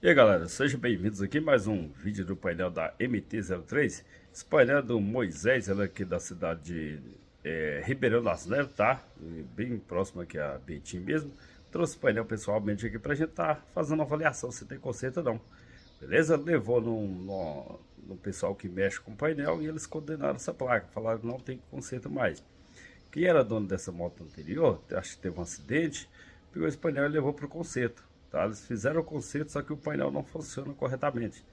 E aí galera, sejam bem-vindos aqui a mais um vídeo do painel da MT-03. Esse painel é do Moisés, ela é aqui da cidade de Ribeirão das Neves, tá? Bem próximo aqui a Betim mesmo. Trouxe o painel pessoalmente aqui pra gente tá fazendo uma avaliação se tem conserto ou não. Beleza? Levou no pessoal que mexe com o painel e eles condenaram essa placa, falaram que não tem conserto mais. Quem era dono dessa moto anterior, acho que teve um acidente, pegou esse painel e levou para o conserto. Tá? Eles fizeram o conserto, só que o painel não funciona corretamente.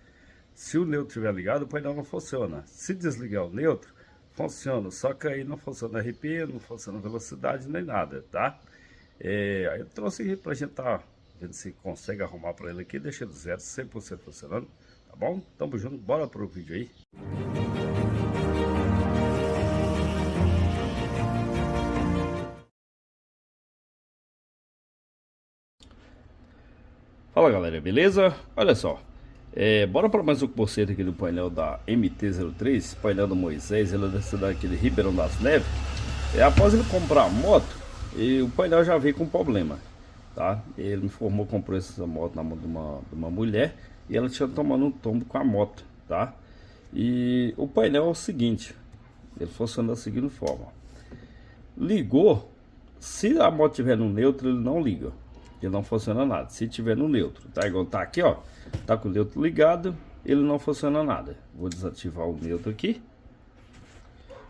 Se o neutro estiver ligado, o painel não funciona. Se desligar o neutro, funciona. Só que aí não funciona RP, não funciona velocidade nem nada, tá? Aí eu trouxe aqui pra gente tá vendo se consegue arrumar para ele aqui, deixa do zero, 100% funcionando. Tá bom? Tamo junto, bora pro vídeo aí. Fala galera, beleza? Olha só, bora para mais um conserto aqui do painel da MT-03, painel do Moisés, ele é da cidade aqui de Ribeirão das Neves. Após ele comprar a moto, o painel já veio com problema, tá? Ele me informou que comprou essa moto na mão de uma mulher e ela tinha tomado um tombo com a moto, tá? E o painel é o seguinte, ele funciona da seguinte forma: ligou, se a moto estiver no neutro, ele não liga. Ele não funciona nada. Se tiver no neutro, tá igual tá aqui, ó, tá com o neutro ligado, ele não funciona nada. Vou desativar o neutro aqui.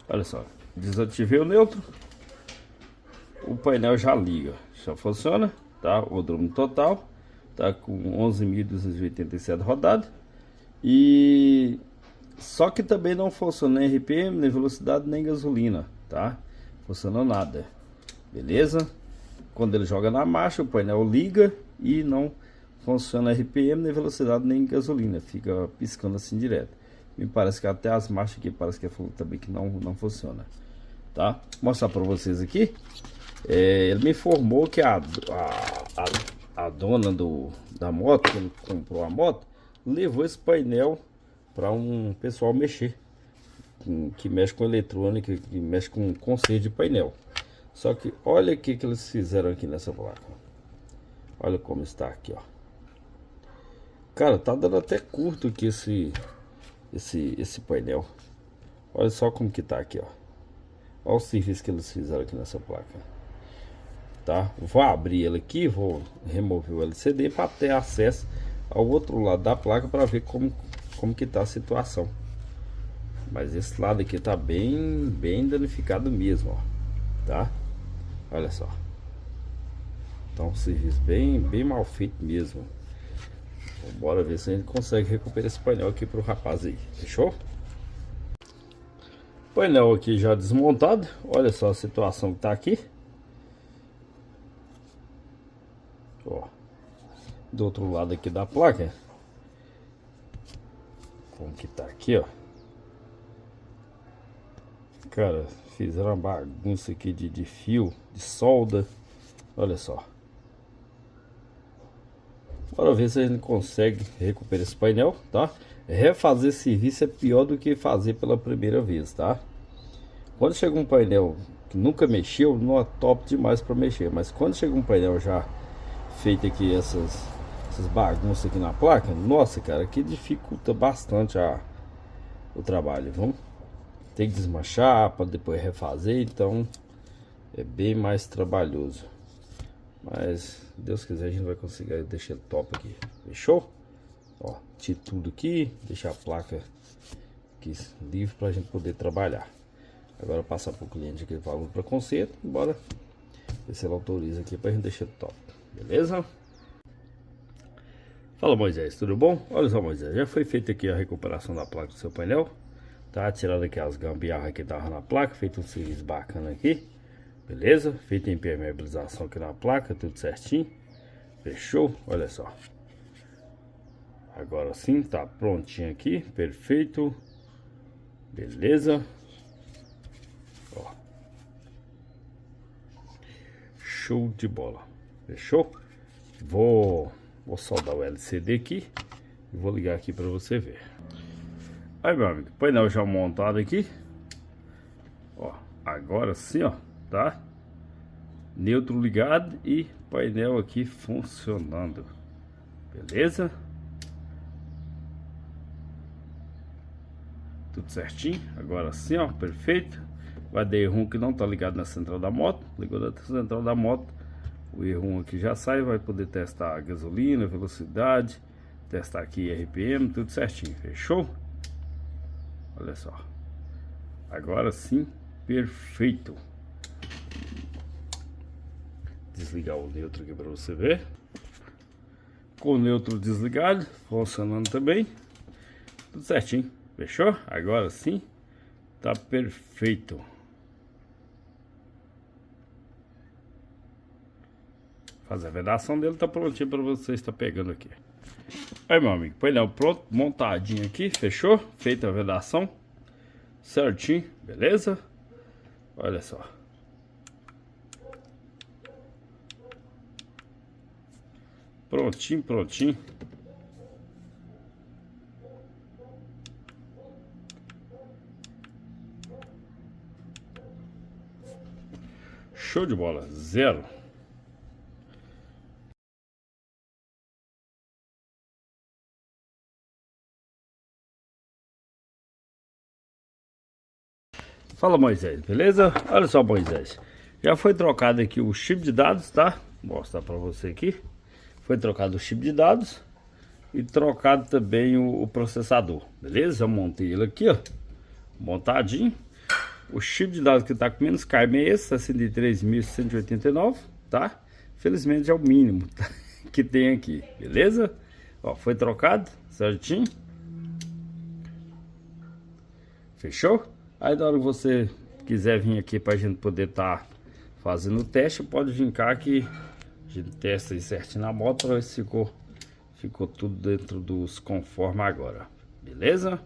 Olha só, desativei o neutro, o painel já liga, já funciona, tá? O odômetro total tá com 11.287 rodadas. E só que também não funciona nem RPM, nem velocidade, nem gasolina, tá? Funciona nada. Beleza? Quando ele joga na marcha, o painel liga e não funciona RPM, nem velocidade, nem gasolina. Fica piscando assim direto. Me parece que até as marchas aqui parece que é também que não funciona. Tá? Vou mostrar para vocês aqui. Ele me informou que a dona da moto, que ele comprou a moto, levou esse painel para um pessoal mexer. Que mexe com eletrônica, que mexe com conserto de painel. Só que olha o que eles fizeram aqui nessa placa. Olha como está aqui, ó. Cara, tá dando até curto aqui esse painel. Olha só como que tá aqui, ó. Olha o serviço que eles fizeram aqui nessa placa. Tá? Vou abrir ela aqui, vou remover o LCD para ter acesso ao outro lado da placa para ver como que tá a situação. Mas esse lado aqui tá bem danificado mesmo, ó. Tá? Olha só. Então, um serviço bem mal feito mesmo. Bora ver se a gente consegue recuperar esse painel aqui pro rapaz aí. Fechou? Painel aqui já desmontado. Olha só a situação que tá aqui. Ó. Do outro lado aqui da placa. Como que tá aqui, ó. Cara, fizeram uma bagunça aqui de fio, de solda. Olha só. Bora ver se a gente consegue recuperar esse painel, tá? Refazer serviço é pior do que fazer pela primeira vez, tá? Quando chega um painel que nunca mexeu, não é top demais para mexer. Mas quando chega um painel já feito aqui essas bagunças aqui na placa, nossa, cara, que dificulta bastante o trabalho, vamos? Tem que desmanchar para depois refazer, então é bem mais trabalhoso. Mas Deus quiser a gente vai conseguir deixar ele top aqui. Fechou? Ó, tira tudo aqui, deixar a placa aqui livre para a gente poder trabalhar. Agora passar para o cliente aqui o valor para conserto. Bora ver se ele autoriza aqui para a gente deixar ele top. Beleza? Fala Moisés, tudo bom? Olha só Moisés, já foi feita aqui a recuperação da placa do seu painel. Tá tirado aqui as gambiarras que tava na placa, feito um serviço bacana aqui. Beleza? Feita a impermeabilização aqui na placa, tudo certinho. Fechou? Olha só. Agora sim, tá prontinho aqui, perfeito. Beleza? Ó. Show de bola. Fechou? Vou soldar o LCD aqui e vou ligar aqui para você ver. Aí meu amigo, painel já montado aqui. Ó, agora sim, ó, tá? Neutro ligado e painel aqui funcionando. Beleza? tudo certinho. Agora sim, ó, perfeito. Vai dar erro que não tá ligado na central da moto. Ligou na central da moto, o erro aqui já sai. Vai poder testar a gasolina, velocidade, testar aqui RPM, tudo certinho. Fechou? Olha só. Agora sim, perfeito. Desligar o neutro aqui para você ver. Com o neutro desligado, funcionando também. Tudo certinho. Fechou? Agora sim, tá perfeito. Fazer a vedação dele, tá prontinho para você estar pegando aqui. Aí, meu amigo, painel pronto, montadinho aqui, fechou? Feita a vedação certinho, beleza? Olha só. Prontinho, prontinho. Show de bola, zero. Fala, Moisés, beleza? Olha só, Moisés, já foi trocado aqui o chip de dados, tá? Vou mostrar pra você aqui. Foi trocado o chip de dados e trocado também o processador, beleza? Eu montei ele aqui, ó, montadinho. O chip de dados que tá com menos carga é esse, 63.189, tá? Felizmente é o mínimo, tá? Que tem aqui, beleza? Ó, foi trocado certinho. Fechou? Aí na hora que você quiser vir aqui pra gente poder tá fazendo o teste, pode vir cá que a gente testa aí certinho na moto pra ver se ficou tudo dentro dos conformes agora, beleza?